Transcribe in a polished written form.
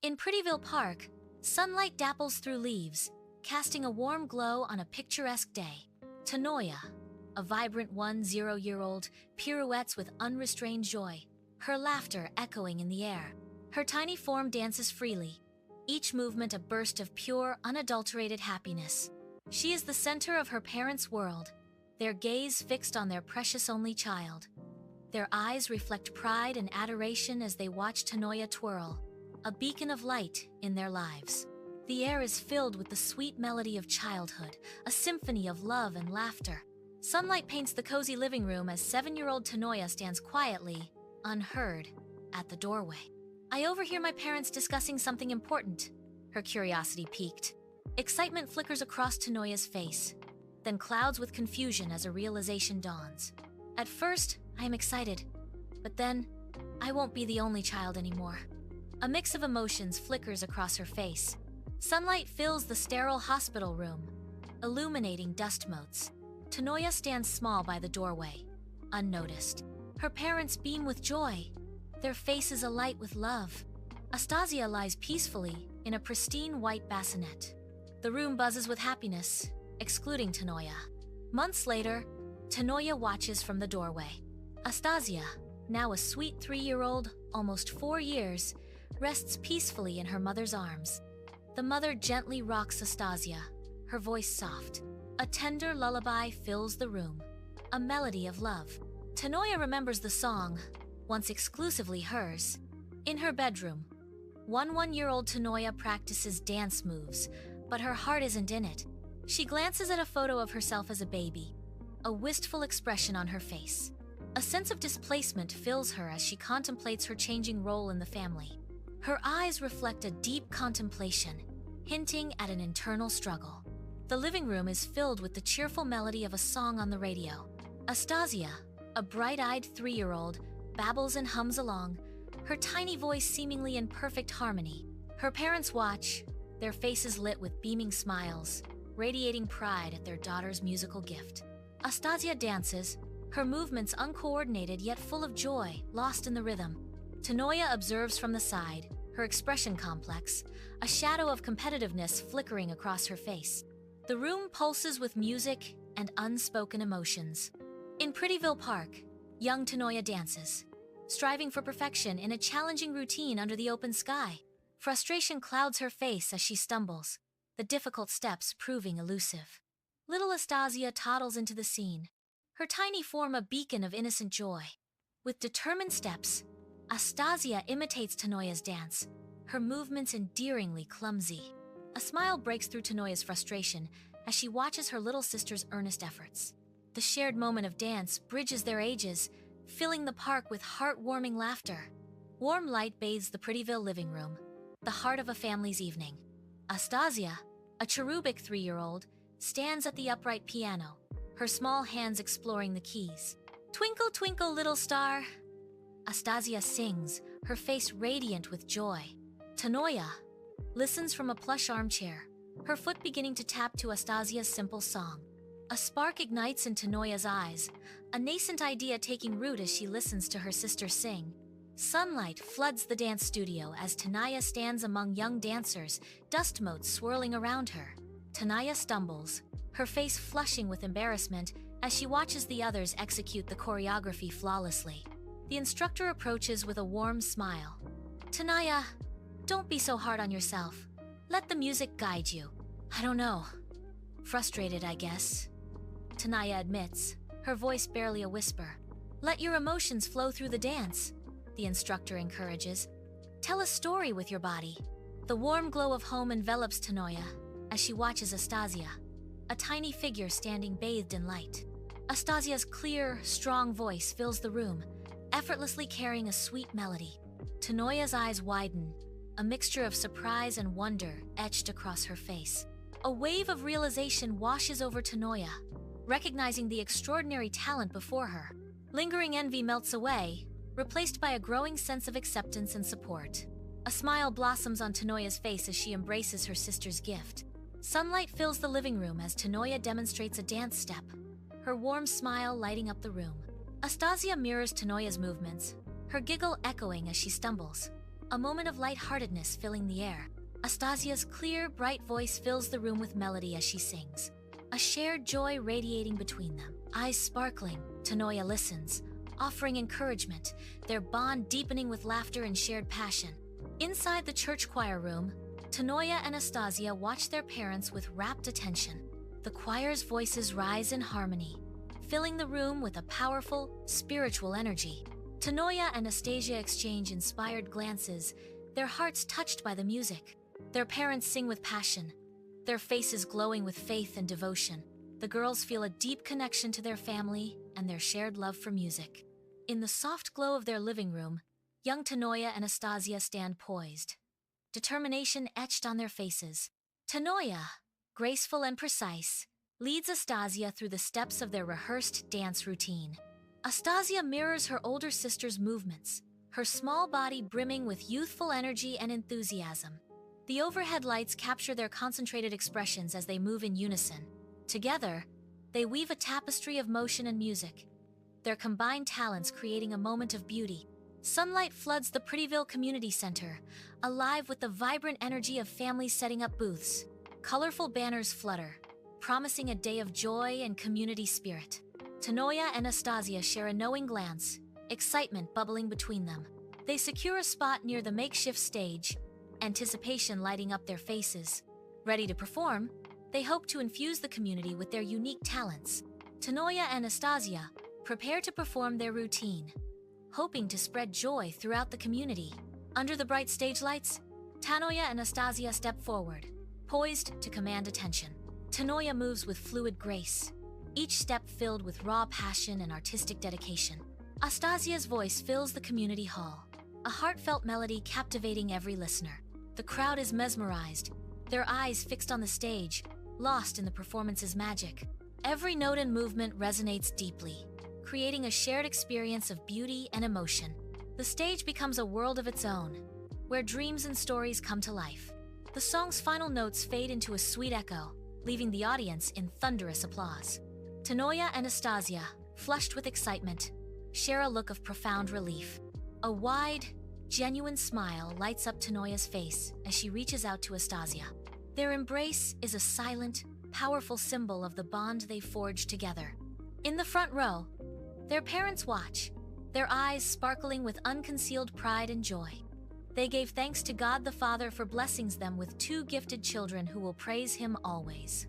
In Prettyville Park, sunlight dapples through leaves, casting a warm glow on a picturesque day. Tanoya, a vibrant 10-year-old, pirouettes with unrestrained joy, her laughter echoing in the air. Her tiny form dances freely, each movement a burst of pure, unadulterated happiness. She is the center of her parents' world, their gaze fixed on their precious only child. Their eyes reflect pride and adoration as they watch Tanoya twirl, a beacon of light in their lives. The air is filled with the sweet melody of childhood, a symphony of love and laughter. Sunlight paints the cozy living room as 7-year-old Tanoya stands quietly, unheard, at the doorway. I overhear my parents discussing something important. Her curiosity piqued. Excitement flickers across Tanoya's face, then clouds with confusion as a realization dawns. At first, I am excited, but then, I won't be the only child anymore. A mix of emotions flickers across her face. Sunlight fills the sterile hospital room, illuminating dust motes. Tanoya stands small by the doorway, unnoticed. Her parents beam with joy, their faces alight with love. Astazia lies peacefully in a pristine white bassinet. The room buzzes with happiness, excluding Tanoya. Months later, Tanoya watches from the doorway. Astazia, now a sweet 3-year-old, almost 4 years, rests peacefully in her mother's arms. The mother gently rocks Astazia, her voice soft. A tender lullaby fills the room, a melody of love. Tanoya remembers the song, once exclusively hers. In her bedroom, 1-year-old Tanoya practices dance moves, but her heart isn't in it. She glances at a photo of herself as a baby, a wistful expression on her face. A sense of displacement fills her as she contemplates her changing role in the family. Her eyes reflect a deep contemplation, hinting at an internal struggle. The living room is filled with the cheerful melody of a song on the radio. Astazia, a bright-eyed 3-year-old, babbles and hums along, her tiny voice seemingly in perfect harmony. Her parents watch, their faces lit with beaming smiles, radiating pride at their daughter's musical gift. Astazia dances, her movements uncoordinated yet full of joy, lost in the rhythm. Tanoya observes from the side, her expression complex, a shadow of competitiveness flickering across her face. The room pulses with music and unspoken emotions. In Prettyville Park, young Tanoya dances, striving for perfection in a challenging routine under the open sky. Frustration clouds her face as she stumbles, the difficult steps proving elusive. Little Astazia toddles into the scene, her tiny form a beacon of innocent joy. With determined steps, Astazia imitates Tanoya's dance, her movements endearingly clumsy. A smile breaks through Tanoya's frustration as she watches her little sister's earnest efforts. The shared moment of dance bridges their ages, filling the park with heartwarming laughter. Warm light bathes the Prettyville living room, the heart of a family's evening. Astazia, a cherubic 3-year-old, stands at the upright piano, her small hands exploring the keys. Twinkle, twinkle, little star. Astazia sings, her face radiant with joy. Tanoya listens from a plush armchair, her foot beginning to tap to Astazia's simple song. A spark ignites in Tanoya's eyes, a nascent idea taking root as she listens to her sister sing. Sunlight floods the dance studio as Tanoya stands among young dancers, dust motes swirling around her. Tanoya stumbles, her face flushing with embarrassment as she watches the others execute the choreography flawlessly. The instructor approaches with a warm smile. Tanoya, don't be so hard on yourself. Let the music guide you. I don't know. Frustrated, I guess. Tanoya admits, her voice barely a whisper. Let your emotions flow through the dance, the instructor encourages. Tell a story with your body. The warm glow of home envelops Tanoya as she watches Astazia, a tiny figure standing bathed in light. Astazia's clear, strong voice fills the room, effortlessly carrying a sweet melody. Tanoya's eyes widen, a mixture of surprise and wonder etched across her face. A wave of realization washes over Tanoya, recognizing the extraordinary talent before her. Lingering envy melts away, replaced by a growing sense of acceptance and support. A smile blossoms on Tanoya's face as she embraces her sister's gift. Sunlight fills the living room as Tanoya demonstrates a dance step, her warm smile lighting up the room. Astazia mirrors Tanoya's movements, her giggle echoing as she stumbles. a moment of lightheartedness filling the air. Astazia's clear, bright voice fills the room with melody as she sings, a shared joy radiating between them. Eyes sparkling, Tanoya listens, offering encouragement, their bond deepening with laughter and shared passion. Inside the church choir room, Tanoya and Astazia watch their parents with rapt attention. The choir's voices rise in harmony, filling the room with a powerful, spiritual energy. Tanoya and Astazia exchange inspired glances, their hearts touched by the music. Their parents sing with passion, their faces glowing with faith and devotion. The girls feel a deep connection to their family and their shared love for music. In the soft glow of their living room, young Tanoya and Astazia stand poised, determination etched on their faces. Tanoya, graceful and precise, leads Astazia through the steps of their rehearsed dance routine. Astazia mirrors her older sister's movements, her small body brimming with youthful energy and enthusiasm. The overhead lights capture their concentrated expressions as they move in unison. Together, they weave a tapestry of motion and music, their combined talents creating a moment of beauty. Sunlight floods the Prettyville Community Center, alive with the vibrant energy of families setting up booths. Colorful banners flutter, promising a day of joy and community spirit. Tanoya and Astazia share a knowing glance, excitement bubbling between them. They secure a spot near the makeshift stage, anticipation lighting up their faces. Ready to perform, they hope to infuse the community with their unique talents. Tanoya and Astazia prepare to perform their routine, hoping to spread joy throughout the community. Under the bright stage lights, Tanoya and Astazia step forward, poised to command attention. Tanoya moves with fluid grace, each step filled with raw passion and artistic dedication. Astazia's voice fills the community hall, a heartfelt melody captivating every listener. The crowd is mesmerized, their eyes fixed on the stage, lost in the performance's magic. Every note and movement resonates deeply, creating a shared experience of beauty and emotion. The stage becomes a world of its own, where dreams and stories come to life. The song's final notes fade into a sweet echo, leaving the audience in thunderous applause. Tanoya and Astazia, flushed with excitement, share a look of profound relief. A wide, genuine smile lights up Tanoya's face as she reaches out to Astazia. Their embrace is a silent, powerful symbol of the bond they forged together. In the front row, their parents watch, their eyes sparkling with unconcealed pride and joy. They gave thanks to God the Father for blessing them with two gifted children who will praise Him always.